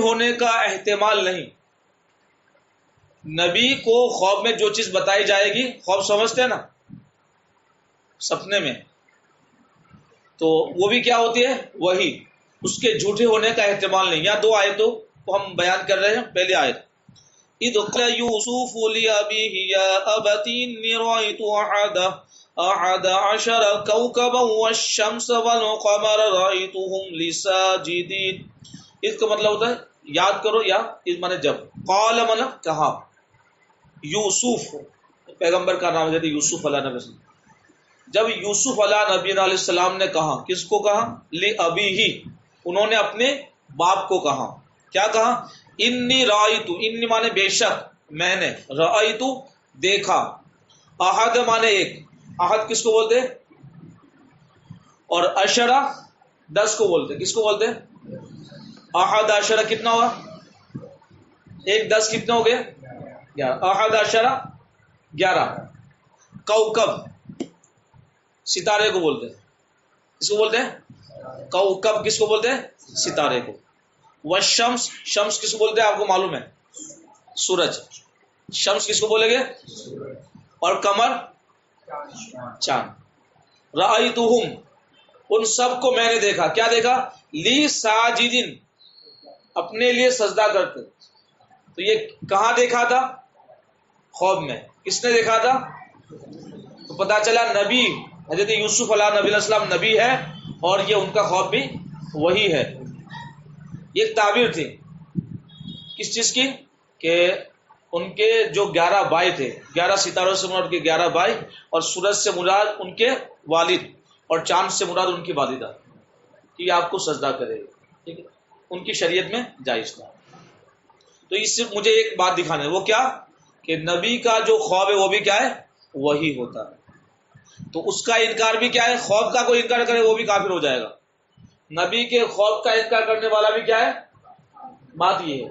ہونے کا احتمال نہیں. نبی کو خواب میں جو چیز بتائی جائے گی، خواب سمجھتے ہیں نا سپنے میں، تو وہ بھی کیا ہوتی ہے؟ وہی. اس کے جھوٹے ہونے کا احتمال نہیں. یا دو آیتوں کو ہم بیان کر رہے ہیں. پہلی آیت اذ قال یوسف لأبیہ یا ابت انی رأیت احد عشر کوکبا والشمس والقمر رأیتهم لی ساجدین. اس کا مطلب ہوتا ہے یاد کرو، یا اس معنی جب، قال معنی کہا، یوسف پیغمبر کا نام ہے یوسف علیہ نبی السلام. جب یوسف علیہ نبی علیہ السلام نے کہا، کس کو کہا؟ لأبیہ، انہوں نے اپنے باپ کو کہا. کیا کہا؟ انی رأیت، انی مانے بے شک، میں نے، رأیت دیکھا، احد مانے ایک، احد کس کو بولتے؟ اور عشرہ 10 کو بولتے. کس کو بولتے؟ احد عشرہ کتنا ہوا؟ ایک 10 کتنے ہو گئے؟ 11. احد عشرہ 11. کوکب ستارے کو بولتے ہیں. کس کو بولتے ہیں؟ کوکب کس کو بولتے ہیں؟ ستارے کو. والشمس، شمس کس کو بولتے ہیں؟ آپ کو معلوم ہے، سورج. شمس کس کو بولیں گے؟ اور قمر، چاند. رأیتہم، ان سب کو میں نے دیکھا. کیا دیکھا؟ لی ساجدین، اپنے لیے سجدہ کرتے. تو یہ کہاں دیکھا تھا؟ خواب میں. کس نے دیکھا تھا؟ تو پتا چلا نبی حضرت یوسف علیہ نبی علیہ السلام نبی ہے، اور یہ ان کا خواب بھی وہی ہے. یہ ایک تعبیر تھی کس چیز کی؟ کہ ان کے جو 11 بھائی تھے، 11 ستاروں سے مراد ان کے 11 بھائی، اور سورج سے مراد ان کے والد، اور چاند سے مراد ان کی والدہ، کہ یہ آپ کو سجدہ کرے گا. ٹھیک ہے، ان کی شریعت میں جائز تھا. تو اس سے مجھے ایک بات دکھانا ہے، وہ کیا؟ کہ نبی کا جو خواب ہے وہ بھی کیا ہے؟ وہی ہوتا ہے. تو اس کا انکار بھی کیا ہے؟ خواب کا کوئی انکار کرے وہ بھی کافر ہو جائے گا. نبی کے خواب کا انکار کرنے والا بھی کیا ہے؟ بات یہ ہے.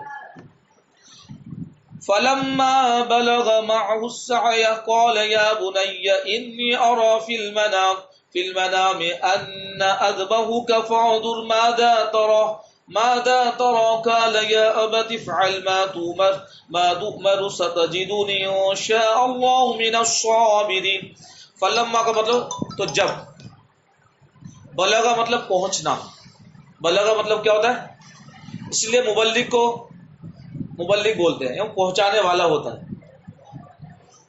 فَلَمَّا بَلَغَ مَعَهُ السَّعْيَ قَالَ يَا بُنَيَّ إِنِّي أَرَى فِي الْمَنَامِ أَنَّ أَذْبَحُكَ فَانظُرْ ماذا ترى قال يا أبت افعل ما تؤمر ستجدني إن شاء الله من الصابرين. فلما کا مطلب تو جب، بلغا مطلب پہنچنا. بلغا مطلب کیا ہوتا ہے؟ اس لیے مبلغ کو مبلغ بولتے ہیں، پہنچانے والا ہوتا ہے.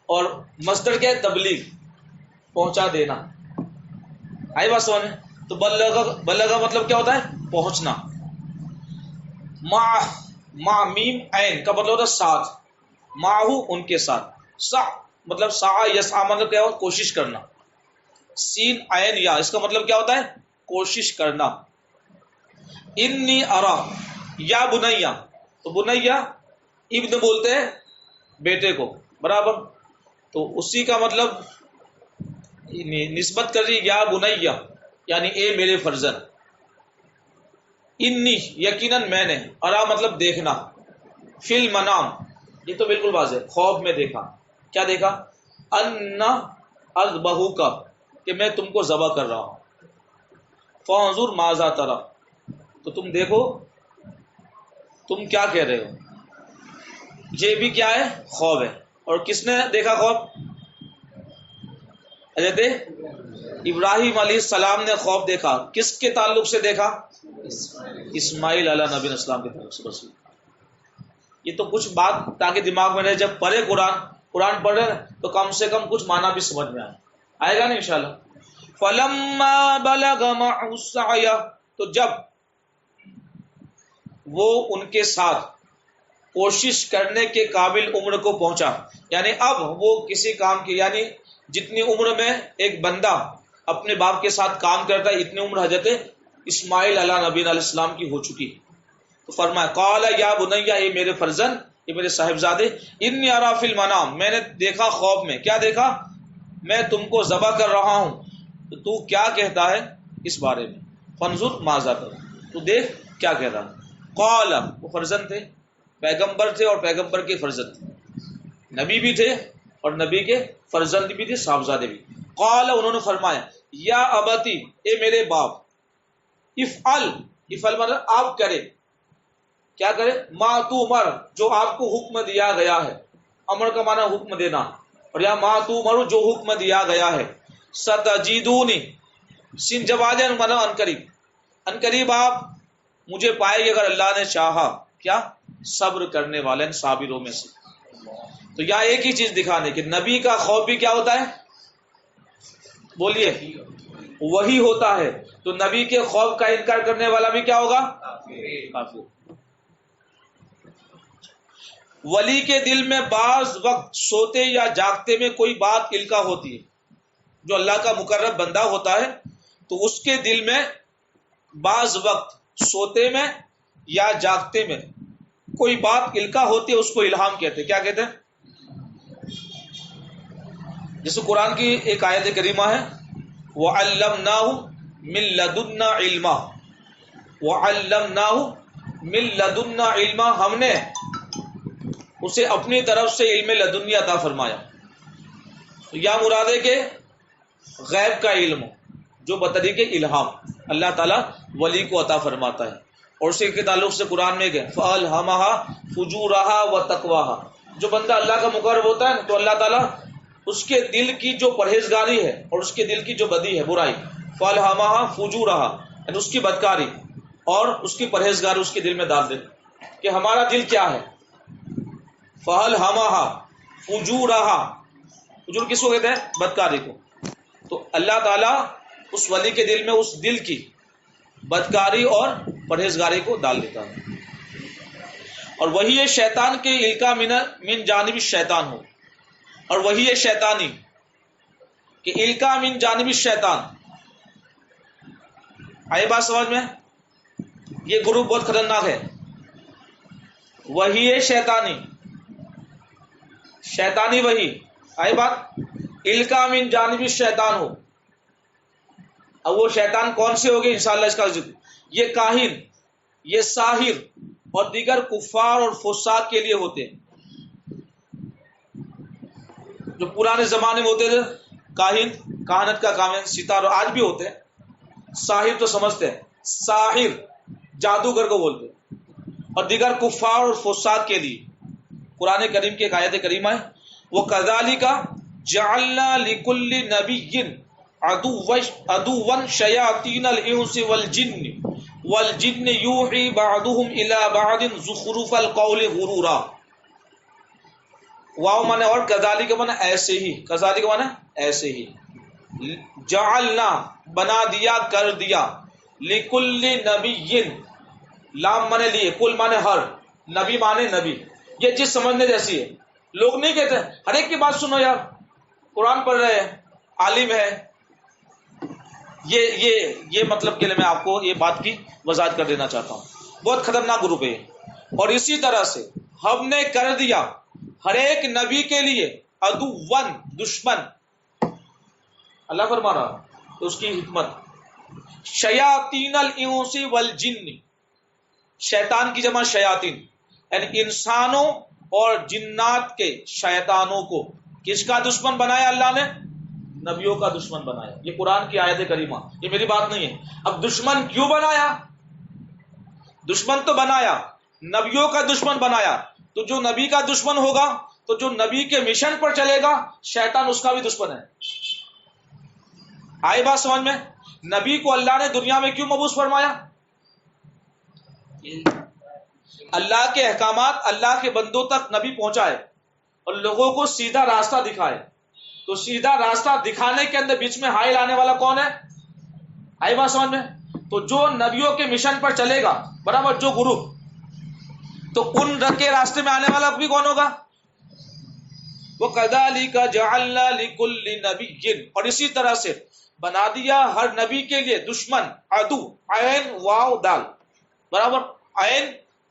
اور مصدر کیا ہے؟ تبلیغ، پہنچا دینا. آئی بات سمجھ میں؟ تو بلغا مطلب کیا ہوتا ہے؟ پہنچنا. مع میم عین کا مطلب ہوتا ہے ساتھ، معہو ان کے ساتھ. سع مطلب سعی یسعی مطلب کیا ہوتا ہے؟ کوشش کرنا. سین عین یا اس کا مطلب کیا ہوتا ہے؟ کوشش کرنا. انی ارا، یا بنیا، تو بنیا ابن بولتے ہیں بیٹے کو، برابر. تو اسی کا مطلب نسبت کر رہی یا بنیا، یعنی اے میرے فرزند. انی یقیناً میں نے، ارا مطلب دیکھنا، فی المنام یہ تو بالکل واضح، خواب میں دیکھا. کیا دیکھا؟ ان اذبحک، کہ میں تم کو ذبح کر رہا ہوں. فانظر ماذا تری، تو تم دیکھو تم کیا کہہ رہے ہو. یہ بھی کیا ہے؟ خواب ہے. اور کس نے دیکھا خواب؟ حضرت ابراہیم علیہ السلام نے خواب دیکھا. کس کے تعلق سے دیکھا؟ اسماعیل علیہ نبی السلام کے تعلق سے. بس یہ تو کچھ بات تاکہ دماغ میں رہے، جب پڑھے قرآن پڑھ رہے تو کم سے کم کچھ معنی بھی سمجھ میں آئے گا نا انشاءاللہ. فلما بلغ معه السعی، تو جب وہ ان کے ساتھ کوشش کرنے کے قابل عمر کو پہنچا، یعنی اب وہ کسی کام کی، یعنی جتنی عمر میں ایک بندہ اپنے باپ کے ساتھ کام کرتا ہے، اتنی عمر حضرت اسماعیل علیہ نبی علیہ السلام کی ہو چکی. تو فرمایا قال یا بنیا، اے میرے فرزند، اے میرے صاحبزادے، انی ارا فی المنام، میں نے دیکھا خواب میں. کیا دیکھا؟ میں تم کو ذبح کر رہا ہوں، تو کیا کہتا ہے اس بارے میں؟ فانظر ماذا تری، تو دیکھ کیا کہتا ہے. قال، وہ فرزند تھے، پیغمبر تھے اور پیغمبر کے فرزند تھے، نبی بھی تھے اور نبی کے فرزند بھی تھے، صاحبزادے بھی. قال، انہوں نے فرمایا، یا ابتی، اے میرے باپ، افعل مطلب آپ کرے. کیا کرے؟ ما تؤمر، جو آپ کو حکم دیا گیا ہے. امر کا معنی حکم دینا، اور یا ما تؤمر جو حکم دیا گیا ہے. ستجدونی، سین جواد معنی ان قریب، ان قریب آپ مجھے پائے گے اگر اللہ نے چاہا، کیا؟ صبر کرنے والے صابروں میں سے. تو یہاں ایک ہی چیز دکھانے کہ نبی کا خوف بھی کیا ہوتا ہے؟ بولیے، وہی ہوتا ہے. تو نبی کے خوف کا انکار کرنے والا بھی کیا ہوگا؟ کافر. ولی کے دل میں بعض وقت سوتے یا جاگتے میں کوئی بات القا ہوتی ہے. جو اللہ کا مقرب بندہ ہوتا ہے تو اس کے دل میں بعض وقت سوتے میں یا جاگتے میں کوئی بات القا ہوتی ہے، اس کو الہام کہتے ہیں. کیا کہتے ہیں؟ جیسے قرآن کی ایک آیت کریمہ ہے وَعَلَّمْنَاهُ مِن لَدُنَّا عِلْمًا، وَعَلَّمْنَاهُ مِن لَدُنَّا عِلْمًا، ہم نے اسے اپنی طرف سے علم لدنی عطا فرمایا. یا مراد ہے کہ غیب کا علم جو بطریق الہام اللہ تعالیٰ ولی کو عطا فرماتا ہے. اور اسی کے تعلق سے قرآن میں کہ فَأَلْهَمَهَا فُجُورَهَا وَتَقْوَاهَا، جو بندہ اللہ کا مقرب ہوتا ہے تو اللہ تعالیٰ اس کے دل کی جو پرہیزگاری ہے اور اس کے دل کی جو بدی ہے، برائی، فَأَلْهَمَهَا فُجُورَهَا، یعنی اس کی بدکاری اور اس کی پرہیزگاری اس کے دل میں ڈال دے کہ ہمارا دل کیا ہے. فَأَلْهَمَهَا فُجُورَهَا، فجور کس کو کہتے ہیں؟ بدکاری کو. تو اللہ تعالیٰ اس ولی کے دل میں اس دل کی بدکاری اور پرہیزگاری کو ڈال دیتا ہے. اور وہی ہے شیطان کے القا من جانب الشیطان ہو، اور وہی ہے شیطانی کہ القا من جانب الشیطان. آئی بات سمجھ میں؟ یہ گروپ بہت خطرناک ہے. وہی ہے شیطانی، شیطانی وہی. آئی بات؟ القا من جانب الشیطان ہو. اب وہ شیطان کون سے ہوگے انشاءاللہ اس کا ذکر. یہ کاہن، یہ ساحر اور دیگر کفار اور فساق کے لیے ہوتے ہیں. جو پرانے زمانے میں ہوتے تھے کاہن، کہانت کا کام ہے، ستارہ، آج بھی ہوتے ہیں. ساحر تو سمجھتے ہیں، ساحر جادوگر کو بولتے ہیں. اور دیگر کفار اور فساق کے لیے قرآن کریم کی ایک آیت کریمہ ہے وَكَذَلِكَ جَعَلْنَا لِكُلِّ نَبِيٍّ عَدُوًّا شَيَاطِينَ الْإِنسِ وَالْجِنِّ يُوحِي بَعْضُهُمْ إِلَى بَعْضٍ زُخْرُفَ الْقَوْلِ غُرُورًا. واو مانے اور کذالک مانے ایسے ہی، کذالک مانے ایسے ہی. جعلنا بنا دیا، کر دیا، لکل نبی، لام مانے لیے، کل مانے ہر، نبی مانے نبی. یہ چیز سمجھنے جیسی ہے. لوگ نہیں کہتے ہر ایک کی بات سنو یار، قرآن پڑھ رہے ہیں، عالم ہے. یہ مطلب کے لیے میں آپ کو یہ بات کی وضاحت کر دینا چاہتا ہوں. بہت خطرناک گروپ ہے. اور اسی طرح سے ہم نے کر دیا ہر ایک نبی کے لیے عدوً، دشمن. اللہ فرما رہا تو اس کی حکمت. شیاطین الانس والجن، شیطان کی جمع شیاطین، یعنی انسانوں اور جنات کے شیطانوں کو کس کا دشمن بنایا اللہ نے؟ نبیوں کا دشمن بنایا. یہ قرآن کی آیت کریمہ، یہ میری بات نہیں ہے. اب دشمن کیوں بنایا؟ دشمن تو بنایا، نبیوں کا دشمن بنایا. تو جو نبی کا دشمن ہوگا تو جو نبی کے مشن پر چلے گا شیطان اس کا بھی دشمن ہے. آئی بات سمجھ میں؟ نبی کو اللہ نے دنیا میں کیوں مبعوث فرمایا؟ اللہ کے احکامات اللہ کے بندوں تک نبی پہنچائے اور لوگوں کو سیدھا راستہ دکھائے. تو سیدھا راستہ دکھانے کے اندر بیچ میں حائل آنے والا کون ہے؟ آئی بات سمجھ میں؟ تو جو نبیوں کے مشن پر چلے گا، برابر، جو گروپ، تو ان کے راستے میں آنے والا بھی کون ہوگا؟ وَكَذَلِكَ جَعَلْنَا لِكُلِّ نَبِيٍّ، اور اسی طرح سے بنا دیا ہر نبی کے لیے دشمن، عدو، عین واو دال، برابر، عین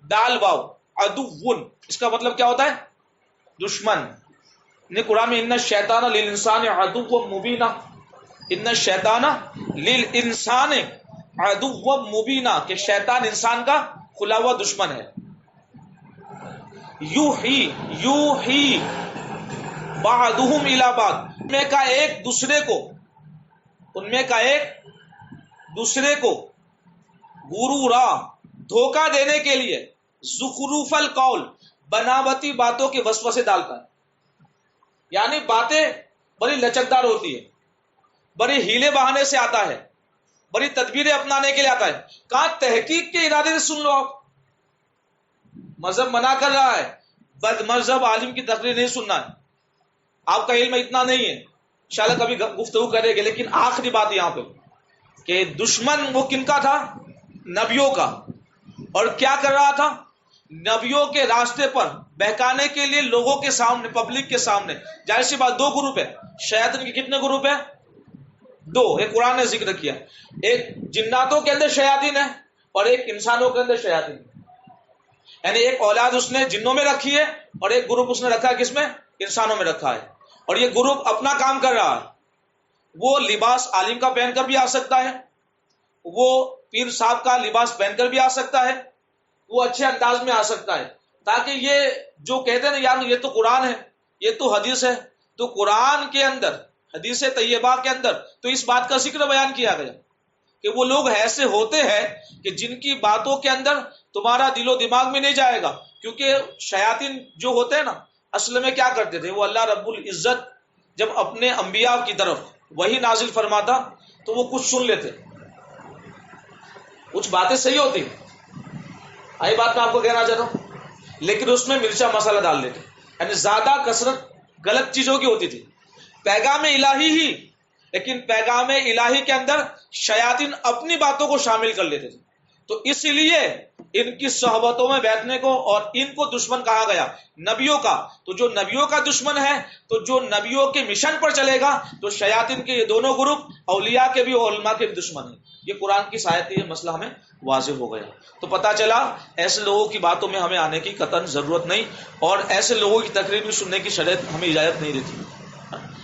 دال واو، عدوٌ، اس کا مطلب کیا ہوتا ہے؟ دشمن. قرآن میں ان الشیطان للانسان عدو مبینہ، ان الشیطان للانسان عدو مبینہ، کہ شیطان انسان کا کھلا ہوا دشمن ہے. یوحی بعضهم الی بعض، ان میں کا ایک دوسرے کو غرورا، دھوکہ دینے کے لیے، زخرف القول، بناوٹی باتوں کے وسوسے ڈالتا ہے. یعنی باتیں بڑی لچکدار ہوتی ہے، بڑی ہیلے بہانے سے آتا ہے، بڑی تدبیریں اپنانے کے لیے آتا ہے. کہاں تحقیق کے ارادے سے سن لو. آپ مذہب منع کر رہا ہے، بد مذہب عالم کی تقریر نہیں سننا ہے. آپ کا علم اتنا نہیں ہے، انشاءاللہ کبھی گفتگو کریں گے. لیکن آخری بات یہاں پہ کہ دشمن وہ کن کا تھا؟ نبیوں کا. اور کیا کر رہا تھا؟ نبیوں کے راستے پر بہکانے کے لیے لوگوں کے سامنے، پبلک کے سامنے. ظاہر سی بات، دو گروپ ہے شیاطین کے. کتنے گروپ ہیں؟ دو. ایک قرآن نے ذکر کیا، ایک جناتوں کے اندر شیاطین ہے اور ایک انسانوں کے اندر شیاطین. یعنی ایک اولاد اس نے جنوں میں رکھی ہے اور ایک گروپ اس نے رکھا ہے کس میں؟ انسانوں میں رکھا ہے. اور یہ گروپ اپنا کام کر رہا ہے. وہ لباس عالم کا پہن کر بھی آ سکتا ہے، وہ پیر صاحب کا لباس پہن کر بھی آ سکتا ہے، وہ اچھے انداز میں آ سکتا ہے، تاکہ یہ جو کہتے ہیں نا یار یہ تو قرآن ہے، یہ تو حدیث ہے. تو قرآن کے اندر، حدیث طیبہ کے اندر تو اس بات کا ذکر بیان کیا گیا کہ وہ لوگ ایسے ہوتے ہیں کہ جن کی باتوں کے اندر تمہارا دل و دماغ میں نہیں جائے گا. کیونکہ شیاطین جو ہوتے ہیں نا، اصل میں کیا کرتے تھے؟ وہ اللہ رب العزت جب اپنے انبیاء کی طرف وہی نازل فرماتا تو وہ کچھ سن لیتے، کچھ باتیں صحیح ہوتی، آئی بات میں آپ کو کہنا چاہتا ہوں، لیکن اس میں مرچا مسالہ ڈال لیتے. یعنی زیادہ کثرت غلط چیزوں کی ہوتی تھی. پیغام الہی ہی، لیکن پیغام الہی کے اندر شیاطین اپنی باتوں کو شامل کر لیتے تھے. تو اس لیے ان کی صحبتوں میں بیٹھنے کو اور ان کو دشمن کہا گیا نبیوں کا. تو جو نبیوں کا دشمن ہے، تو جو نبیوں کے مشن پر چلے گا، تو شیاطین کے یہ دونوں گروپ اولیاء کے بھی اور علماء کے بھی دشمن ہیں. یہ قرآن کی آیت، یہ مسئلہ ہمیں واضح ہو گیا. تو پتہ چلا ایسے لوگوں کی باتوں میں ہمیں آنے کی قطعاً ضرورت نہیں، اور ایسے لوگوں کی تقریر بھی سننے کی شریعت ہمیں اجازت نہیں دیتی،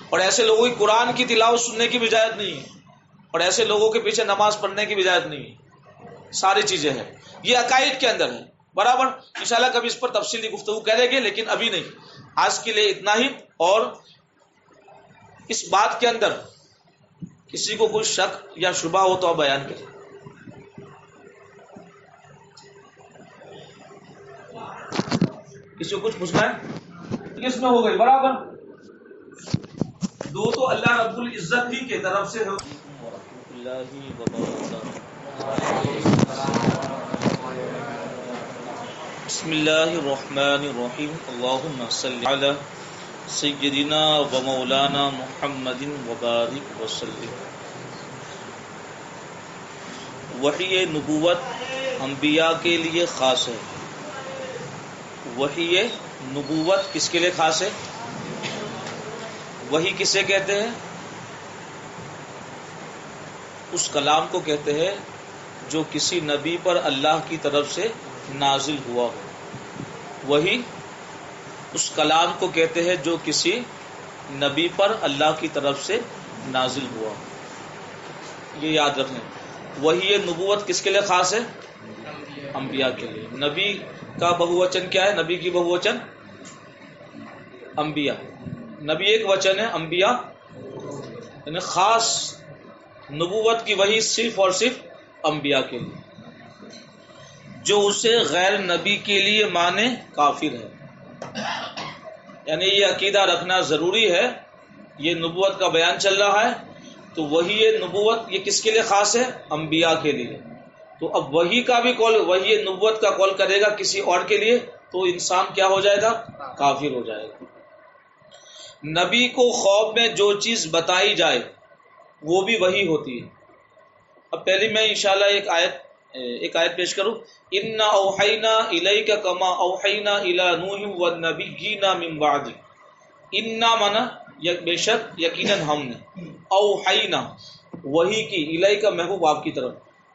اور ایسے لوگوں کی قرآن کی تلاوت سننے کی بھی اجازت نہیں ہے، اور ایسے لوگوں کے پیچھے نماز پڑھنے کی بھی اجازت نہیں ہے. ساری چیزیں ہیں، یہ عقائد کے اندر ہے. برابر انشاءاللہ کبھی اس پر تفصیلی گفتگو کریں گے، لیکن ابھی نہیں. آج کے لیے اتنا ہی. اور اس بات کے اندر کسی کو کوئی شک یا شبہ ہو تو آپ بیان کریں. کسی کو کچھ پوچھنا ہے؟ کس میں ہو گئی برابر؟ دو تو اللہ رب العزت ہی کے طرف سے ہو. بسم اللہ الرحمن الرحیم. اللہم صلی علی سیدنا و مولانا محمد وبارک وسلم. وحی نبوت انبیاء کے لیے خاص ہے. وحی نبوت کس کے لیے خاص ہے؟ وحی کسے کہتے ہیں؟ اس کلام کو کہتے ہیں جو کسی نبی پر اللہ کی طرف سے نازل ہوا ہو. وحی اس کلام کو کہتے ہیں جو کسی نبی پر اللہ کی طرف سے نازل ہوا ہو. یہ یاد رکھیں. وحی نبوت کس کے لیے خاص ہے؟ انبیاء کے لیے. نبی کا بہووچن کیا ہے؟ نبی کی بہووچن انبیاء. نبی ایک وچن ہے، انبیاء یعنی خاص نبوت کی وحی صرف اور صرف انبیاء کے لیے. جو اسے غیر نبی کے لیے مانے کافر ہے. یعنی یہ عقیدہ رکھنا ضروری ہے. یہ نبوت کا بیان چل رہا ہے تو وحی نبوت یہ کس کے لیے خاص ہے؟ انبیاء کے لیے. تو اب وحی کا بھی قول، وحی نبوت کا قول کرے گا کسی اور کے لیے تو انسان کیا ہو جائے گا؟ کافر ہو جائے گا. نبی کو خواب میں جو چیز بتائی جائے وہ بھی وحی ہوتی ہے. اب پہلے میں انشاءاللہ ایک آیت پیش کروں. اِنَّا أَوْحَيْنَا إِلَيْكَ كَمَا أَوْحَيْنَا إِلَى نُوحٍ وَالنَّبِيِّينَ مِن بَعْدِهِ. اِنَّا مانا بے شک، یقیناً ہم نے، اوحینا وحی کی، الیک محبوب آپ کی طرف.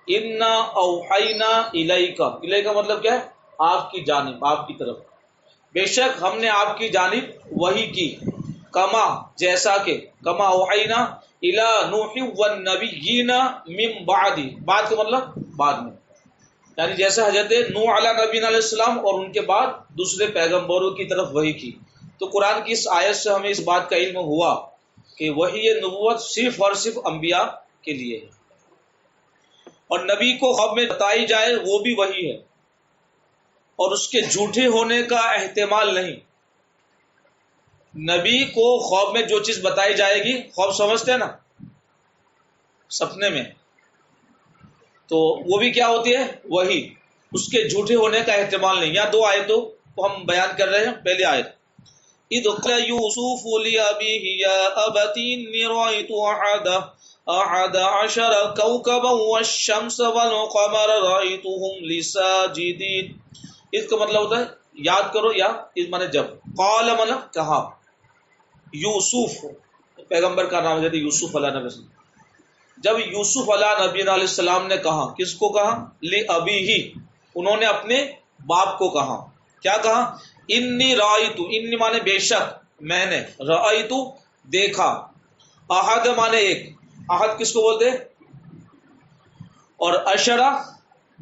اِنَّا أَوْحَيْنَا إِلَيْكَ، الیک مطلب کیا ہے؟ آپ کی جانب، آپ کی طرف. بے شک ہم نے آپ کی جانب وحی کی. کما جیسا کہ، کما اوحینا الی نوح والنبیین من بعد، بعد کا مطلب بعد میں، یعنی جیسے حضرت نوح علیہ نبینا علیہ السلام اور ان کے بعد دوسرے پیغمبروں کی طرف وحی کی. تو قرآن کی اس آیت سے ہمیں اس بات کا علم ہوا کہ وحی نبوت صرف اور صرف انبیاء کے لیے ہے. اور نبی کو خواب میں بتائی جائے وہ بھی وحی ہے. اور اس کے جھوٹے ہونے کا احتمال نہیں۔ نبی کو خواب میں جو چیز بتائی جائے گی، خواب سمجھتے ہیں نا، سپنے میں، تو وہ بھی کیا ہوتی ہے؟ وہی، اس کے جھوٹے ہونے کا احتمال نہیں۔ یا دو آیتوں کو ہم بیان کر رہے ہیں۔ پہلی آیت، اذ قال یوسف لأبیہ یا ابت انی رأیت احد عشر کوکبا والشمس والقمر رأیتهم لی ساجدین۔ اس کا مطلب ہوتا ہے یاد کرو، یا اس معنی جب، قال معنی کہا، یوسف پیغمبر کا نام ہے یوسف علیہ نبی السلام، جب یوسف علیہ نبی علیہ السلام نے کہا، کس کو کہا؟ لأبیہ، انہوں نے اپنے باپ کو کہا، کیا کہا؟ انی رأیت، انی مانے بے شک، میں نے، رأیت دیکھا، احد مانے ایک، احد کس کو بولتے؟ اور عشرہ